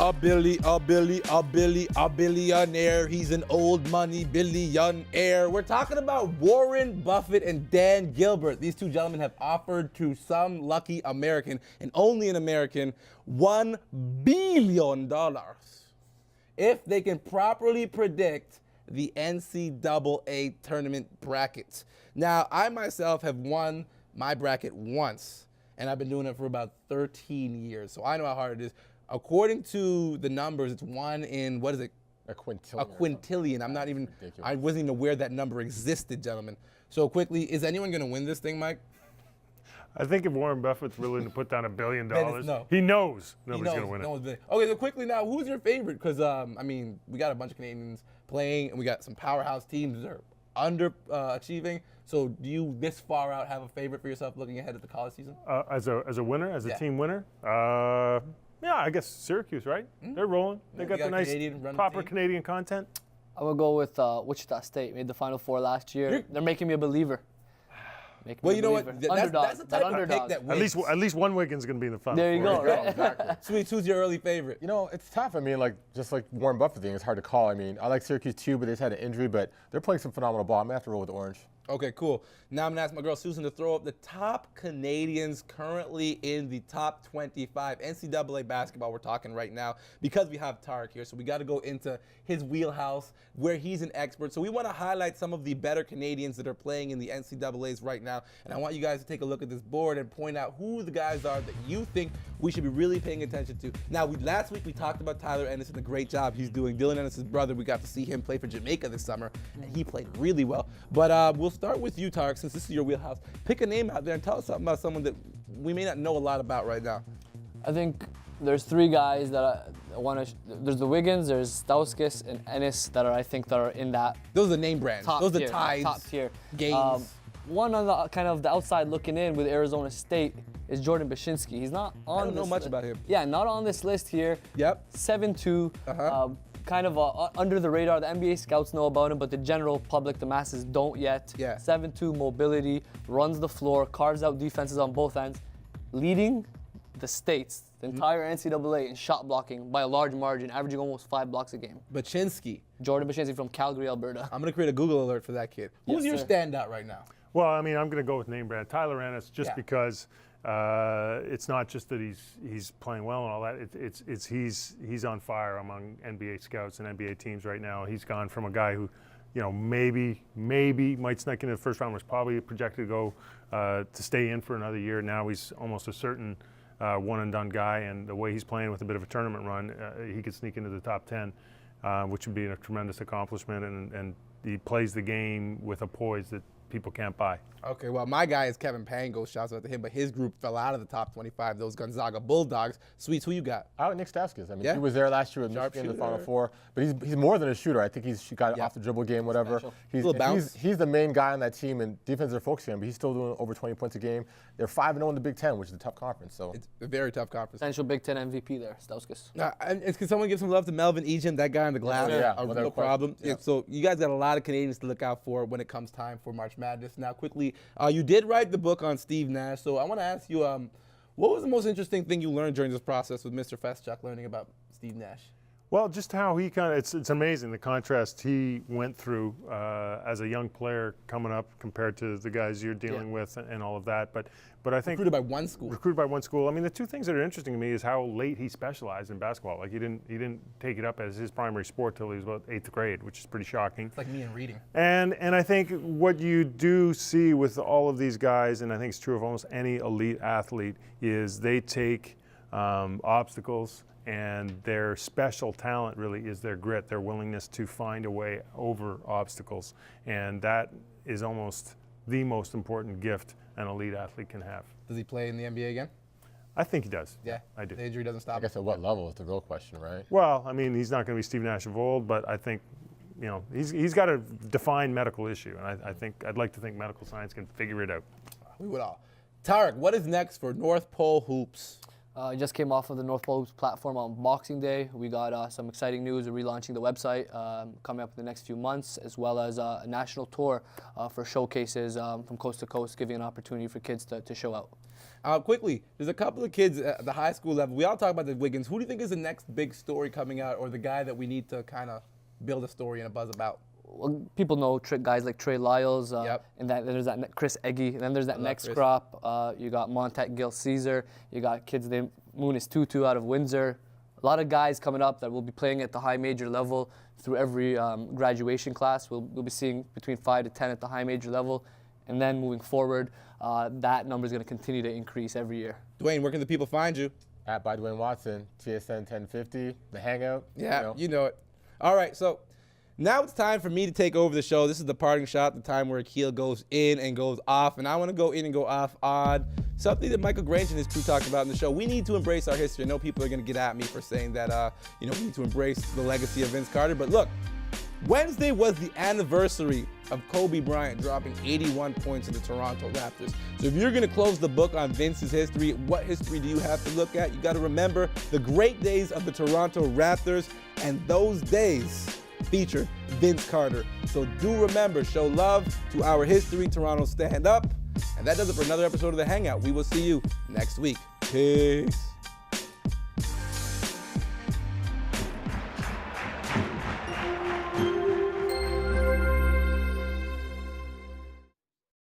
A billionaire. He's an old money billionaire. We're talking about Warren Buffett and Dan Gilbert. These two gentlemen have offered to some lucky American, and only an American, $1 billion if they can properly predict the NCAA tournament brackets. Now, I myself have won my bracket once, and I've been doing it for about 13 years, so I know how hard it is. According to the numbers, it's one in, what is it? A quintillion. A quintillion. I wasn't even aware that number existed, gentlemen. So quickly, is anyone going to win this thing, Mike? I think if Warren Buffett's willing to put down $1 billion, no. he knows nobody's going to win it. Okay, so quickly now, who's your favorite? Because, we got a bunch of Canadians playing, and we got some powerhouse teams that are underachieving. So do you, this far out, have a favorite for yourself looking ahead at the college season? As a winner, as a team winner? Yeah, I guess Syracuse, right? Mm-hmm. They're rolling. They got the nice, proper Canadian content. I would go with Wichita State. Made the Final Four last year. They're making me a believer. Well, you know what? That's the type of pick that wins. At least one Wigan's going to be in the Final Four. There you go, right? Exactly. Sweet, who's your early favorite? You know, it's tough. I mean, just like Warren Buffett thing, it's hard to call. I mean, I like Syracuse too, but they just had an injury, but they're playing some phenomenal ball. I'm going to have to roll with Orange. Okay, cool. Now I'm going to ask my girl Susan to throw up the top Canadians currently in the top 25 NCAA basketball we're talking right now, because we have Tarek here, so we got to go into his wheelhouse where he's an expert. So we want to highlight some of the better Canadians that are playing in the NCAAs right now, and I want you guys to take a look at this board and point out who the guys are that you think we should be really paying attention to. Now, last week we talked about Tyler Anderson, the great job he's doing. Dylan Anderson's brother, we got to see him play for Jamaica this summer, and he played really well. But we'll start with you, Tarek, since this is your wheelhouse. Pick a name out there and tell us something about someone that we may not know a lot about right now. I think there's three guys that I want to. There's the Wiggins, there's Stauskas, and Ennis that are in that. Those are name brands. Those Tier, are Tides. top tier Games. One on the kind of the outside looking in with Arizona State is Jordan Bashinsky. He's not on. I don't know much about him. Yeah, not on this list here. Yep. 7'2". Kind of under the radar. The NBA scouts know about him, but the general public, the masses, don't yet. Yeah. 7'2", mobility, runs the floor, carves out defenses on both ends, leading the states, the entire NCAA in shot blocking by a large margin, averaging almost 5 blocks a game. Baczynski. Jordan Bashinsky from Calgary, Alberta. I'm going to create a Google alert for that kid. Who's your standout right now? Well, I mean, I'm going to go with name brand Tyler Ennis, just because it's not just that he's playing well and all that. It's he's on fire among NBA scouts and NBA teams right now. He's gone from a guy who, you know, maybe might sneak into the first round, was probably projected to go to stay in for another year. Now he's almost a certain one and done guy, and the way he's playing with a bit of a tournament run, he could sneak into the top 10, which would be a tremendous accomplishment. And he plays the game with a poise that people can't buy. Okay, well, my guy is Kevin Pangos. Shouts out to him, but his group fell out of the top 25. Those Gonzaga Bulldogs. Sweets, who you got? I like Nick Stauskas. I mean, he was there last year with Michigan in the Final Four, but he's more than a shooter. I think he's got off the dribble game, whatever. He's the main guy on that team, and defense they're focusing on, but he's still doing over 20 points a game. They're 5-0 in the Big Ten, which is a tough conference. So it's a very tough conference. Potential Big Ten MVP there, Stauskas. Can someone give some love to Melvin Ejim, that guy on the glass? No problem. Yeah. So you guys got a lot of Canadians to look out for when it comes time for March Madness. Now, quickly, you did write the book on Steve Nash, so I want to ask you, what was the most interesting thing you learned during this process with Mr. Feschuk, learning about Steve Nash? Well, just how he it's amazing the contrast he went through as a young player coming up compared to the guys you're dealing with and all of that. But I think recruited by one school. I mean, the two things that are interesting to me is how late he specialized in basketball. Like he didn't take it up as his primary sport till he was about 8th grade, which is pretty shocking. It's like me and reading. And I think what you do see with all of these guys, and I think it's true of almost any elite athlete, is they take obstacles, and their special talent really is their grit, their willingness to find a way over obstacles. And that is almost the most important gift an elite athlete can have. Does he play in the NBA again? I think he does. Yeah, I do. The injury doesn't stop. I guess at what level is the real question, right? Well, I mean, he's not going to be Steve Nash of old, but I think, you know, he's got a defined medical issue, and I'd like to think medical science can figure it out. We would all. Tarek, what is next for North Pole Hoops? I just came off of the North Pole Hoops platform on Boxing Day. We got some exciting news. We're relaunching the website coming up in the next few months, as well as a national tour for showcases from coast to coast, giving an opportunity for kids to show out. Quickly, there's a couple of kids at the high school level. We all talk about the Wiggins. Who do you think is the next big story coming out, or the guy that we need to kind of build a story and a buzz about? Well, people know guys like Trey Lyles, and there's that Chris Eggy, and then there's that next crop. You got Montek Gill-Caesar. You got kids named Munis Tutu out of Windsor. A lot of guys coming up that will be playing at the high major level through every graduation class. We'll be seeing between 5 to 10 at the high major level, and then moving forward, that number is going to continue to increase every year. Dwayne, where can the people find you? By Dwayne Watson, TSN 1050, the Hangout. Yeah, you know it. All right, so now it's time for me to take over the show. This is the parting shot, the time where Akil goes in and goes off, and I want to go in and go off on something that Michael Grange and his crew talked about in the show. We need to embrace our history. I know people are going to get at me for saying that, we need to embrace the legacy of Vince Carter, but look, Wednesday was the anniversary of Kobe Bryant dropping 81 points in the Toronto Raptors. So if you're going to close the book on Vince's history, what history do you have to look at? You got to remember the great days of the Toronto Raptors, and those days featured Vince Carter. So do remember, show love to our history. Toronto, stand up. And that does it for another episode of The Hangout. We will see you next week. Peace.